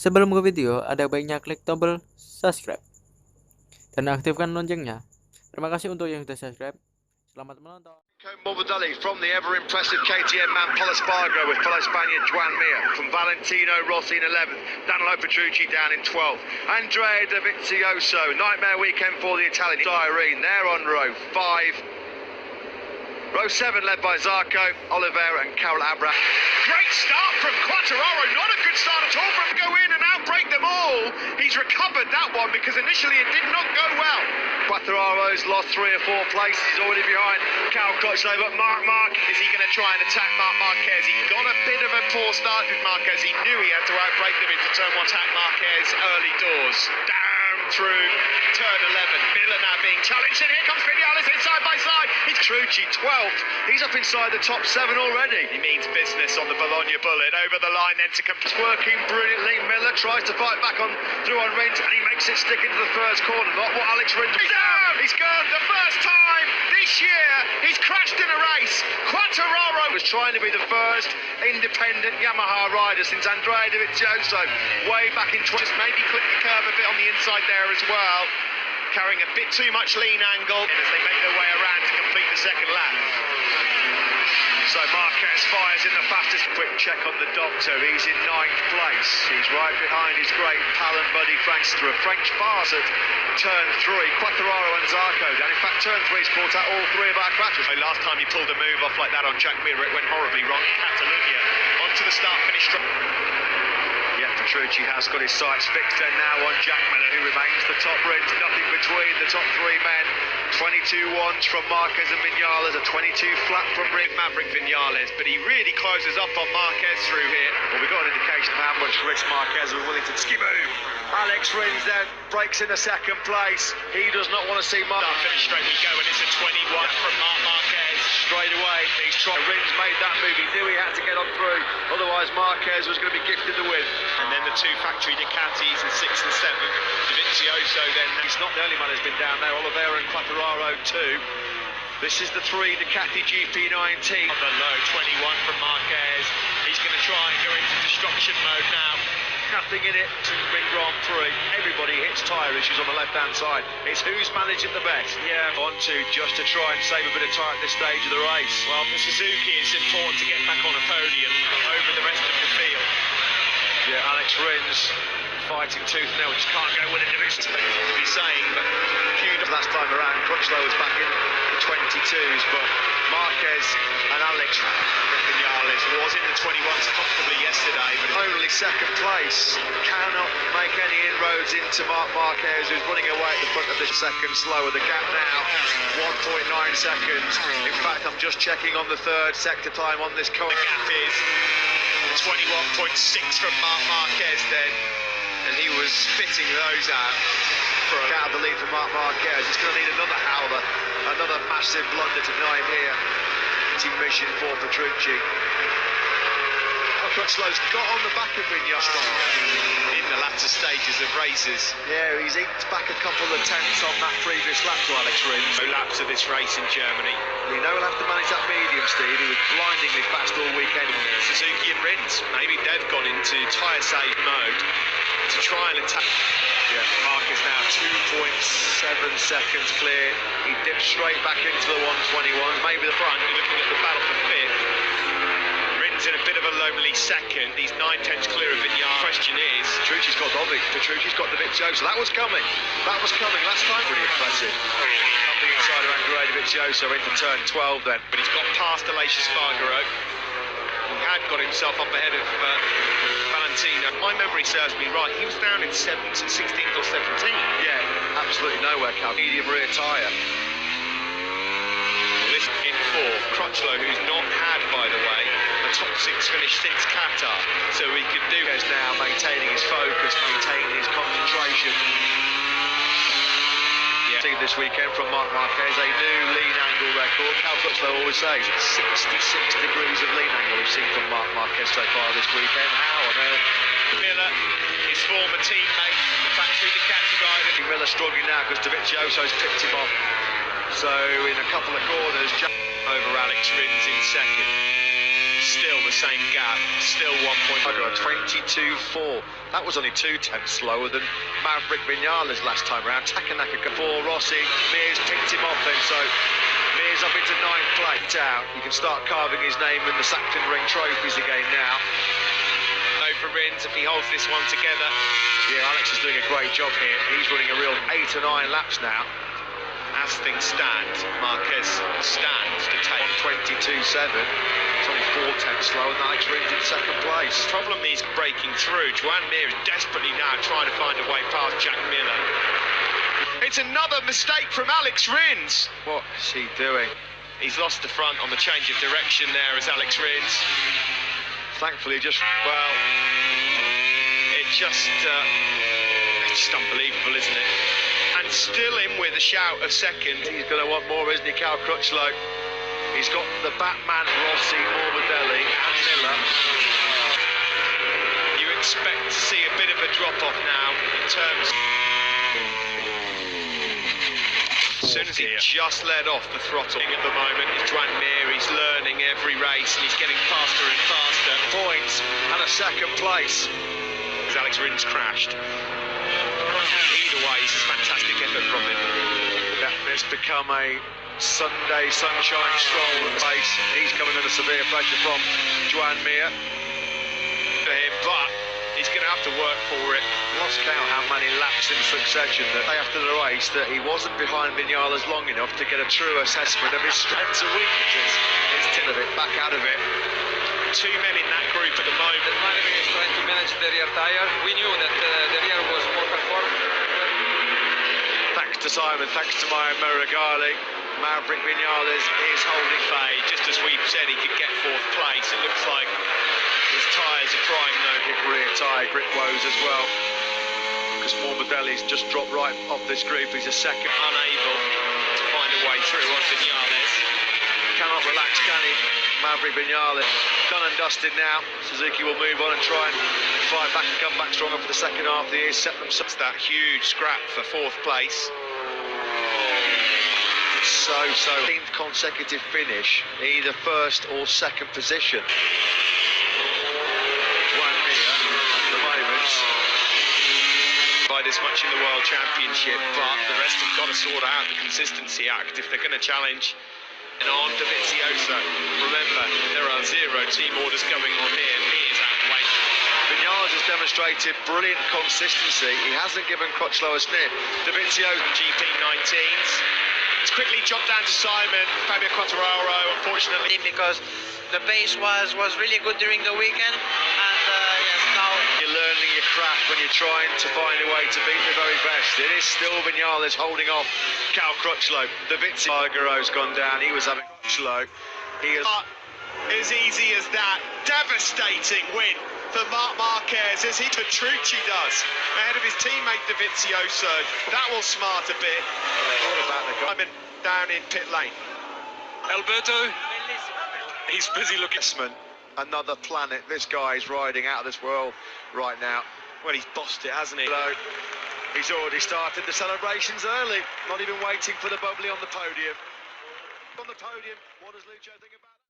Sebelum ke video, ada baiknya klik tombol subscribe dan aktifkan loncengnya. Terima kasih untuk yang sudah subscribe. Selamat menonton. Morbidelli from the ever-impressive KTM man Pol Espargaro with fellow Spaniard Juan Mir, from Valentino Rossi in 11th, Danilo Petrucci down in 12th, Andrea Dovizioso, nightmare weekend for the Italian, Irene, they're on row 5, row 7 led by Zarco, Oliveira and Carol Abra. Great start from Quartararo, not a good start at all for him to go in and outbreak them all. He's recovered that one because initially it did not go well. Quartararo's lost 3 or 4 places, he's already behind Cal Crutchlow, but Mark, is he going to try and attack Marquez? He got a bit of a poor start with Marquez, he knew he had to outbreak them into turn 1, attack Marquez early doors. Down through turn 11, Miller now being challenged, and here comes Vinales in side by side. He's Petrucci 12th, he's up inside the top 7 already. He means business on the Bologna bullet, over the line then to complete. Working brilliantly, Miller tries to fight back on through on Rins, and he makes it stick into the first corner. Not what Alex Rins. He's down! He's gone the first time this year. He's crashed in a race. Quartararo was trying to be the first independent Yamaha rider since Andrea Dovizioso way back in 20. Just maybe clip the curve a bit on the inside there as well. Carrying a bit too much lean angle as they make their way around to complete the second lap. So Marquez fires in the fastest. Quick check on the doctor. He's in 9th place. He's right behind his great pal and buddy Frank through a French farce at turn 3. Quartararo and Zarco. And in fact, turn 3's brought out all 3 of our crashes. Last time he pulled a move off like that on Jack Miller, it went horribly wrong. Catalonia onto the start finish. Yeah, Petrucci has got his sights fixed there now on Jack Miller, who remains the top Rins. Nothing between the top 3 men. 22 ones from Marquez and Vinales, a 22 flat from Maverick Vinales, but he really closes up on Marquez through here. Well, we've got an indication of how much risk Marquez was willing to move. Alex Rins then breaks into 2nd place. He does not want to see Marquez. Finish straight we go, and it's a 21 from Marquez. Straight away, he's trying. Rins made that move. He knew he had to get on through, otherwise Marquez was going to be gifted the win. And then the 2 factory Ducatis in 6th and 7th. Dovizioso then, he's not the only man who's been down there. Oliveira and Quartararo too. This is the 3 Ducati GP19. On the low, 21 from Marquez. He's going to try and go into destruction mode now. Nothing in it to bring Grand Prix. Everybody hits tyre issues on the left-hand side. It's who's managing the best. Yeah, on to just to try and save a bit of tyre at this stage of the race. Well, for Suzuki, it's important to get back on a podium over the rest of the field. Yeah, Alex Rins fighting tooth and nail, just can't go with it. It's to be saying, but kudos last time around. Crutchlow was back in the 22s, but Marquez and Alex Vinales was in the 21s comfortably yesterday, but only 2nd place. Cannot make any inroads into Marquez, who's running away at the front of the 2nd slower. The gap now 1.9 seconds. In fact, I'm just checking on the 3rd sector time on this car. The gap is 21.6 from Marquez then. And he was spitting those out for out of the lead for Marquez. He's going to need another howler, another massive blunder to deny him here. Team mission for Petrucci. Crutchlow's got on the back of Vinales in the latter stages of races. Yeah, he's eked back a couple of tenths on that previous lap to Alex Rins. No laps of this race in Germany. You know he'll have to manage that medium, Steve. He was blindingly fast all weekend. Suzuki and Rins, maybe they've gone into tyre save mode to try and attack. Yeah, Marquez now 2.7 seconds clear. He dips straight back into the 121. Maybe the front. You're looking at the battle for 5th. Rins in a bit of a lonely 2nd. He's 9/10 clear of Vinales. Question is, Petrucci's got Dovizioso. That was coming. Last time. Pretty impressive. Something inside of Andrea Dovizioso into turn 12 then. But he's got past Aleix Espargaro. He had got himself up ahead of Valentino. My memory serves me right. He was down in 16th or 17th. Yeah, absolutely nowhere, Cal. Medium rear tyre. This in 4th. Crutchlow, who's not had, by the way, a top 6 finish since Qatar. So he could do is now maintaining his focus, maintaining his concentration. Yeah. This weekend from Marquez, a new lean angle record. Cal Crutchlow always says 66 degrees of lean angle we've seen from Marquez so far this weekend. How on earth? Miller, his former teammate, the factory Ducati rider. Miller struggling now because Dovizioso's picked him off. So in a couple of corners, over Alex Rins in 2nd. Still the same gap, still 1 point. 22.4. That was only 2 tenths slower than Maverick Vinales last time around. Takanaka for Rossi. Mears picked him off then, so Mears up into 9th place out. You can start carving his name in the Sachsenring trophies again now. No for Rins if he holds this one together. Yeah, Alex is doing a great job here. He's running a real 8 or 9 laps now. As things stand, Marquez stands to take 122.7. It's only 4 tenths slower than Alex Rins in 2nd place. The problem he's breaking through. Joan Mir is desperately now trying to find a way past Jack Miller. It's another mistake from Alex Rins. What is he doing? He's lost the front on the change of direction there as Alex Rins. Thankfully, it's just unbelievable, isn't it? And still in with a shout of second. He's going to want more, isn't he, Cal Crutchlow? He's got the Batman, Rossi, Morbidelli and Miller. You expect to see a bit of a drop-off now in terms... As soon as he just let off the throttle at the moment, is Joan Mir. He's learning every race and he's getting faster and faster. Points and a 2nd place. As Alex Rins crashed. Either way, it's a fantastic effort from him. It's become a Sunday sunshine stroll at the base. He's coming under severe pressure from Joan Mir. For him, but he's going to have to work for it. Lost count how many laps in succession that day after the race that he wasn't behind Vinales long enough to get a true assessment of his strengths and weaknesses. He's still a bit back out of it. 2 men in that group at the moment. Maverick is trying to manage the rear tire. We knew that the rear was more performant. Thanks to Simon, thanks to Maya Merigali. Maverick Vinales is holding fade. Just as we said, he could get 4th place. It looks like his tyres are trying no rear tyre grip woes as well. Because Morbidelli's just dropped right off this group. He's a second, unable to find a way through on Vinales. Cannot relax, can he? Maverick Vinales done and dusted now. Suzuki will move on and try and fight back and come back stronger for the second half of the year. Set themselves that huge scrap for 4th place. So 10th consecutive finish, either 1st or 2nd position. Joan Mir at the moment by this much in the World Championship, but the rest have got to sort out the consistency act if they're going to challenge. And on Dovizioso. Remember, there are 0 team orders going on here. He is out waiting. Vinales has demonstrated brilliant consistency. He hasn't given Crutchlow a sniff. Dovizioso, GP19s. It's quickly dropped down to Simon. Fabio Quartararo, unfortunately. Because the pace was really good during the weekend. And yes, now... You're learning your craft when you're trying to find a way to beat the very best. It is still Vinales holding off Cal Crutchlow. The Vizio's gone down. He was having Crutchlow. He is as easy as that. Devastating win for Marc Marquez as he Petrucci does ahead of his teammate Dovizioso. That will smart a bit. What about the guy? I'm down in pit lane. Alberto, He's busy looking. Another planet. This guy is riding out of this world right now. Well, he's bossed it, hasn't he? Hello. He's already started the celebrations early. Not even waiting for the bubbly on the podium. On the podium, what does Lucio think about?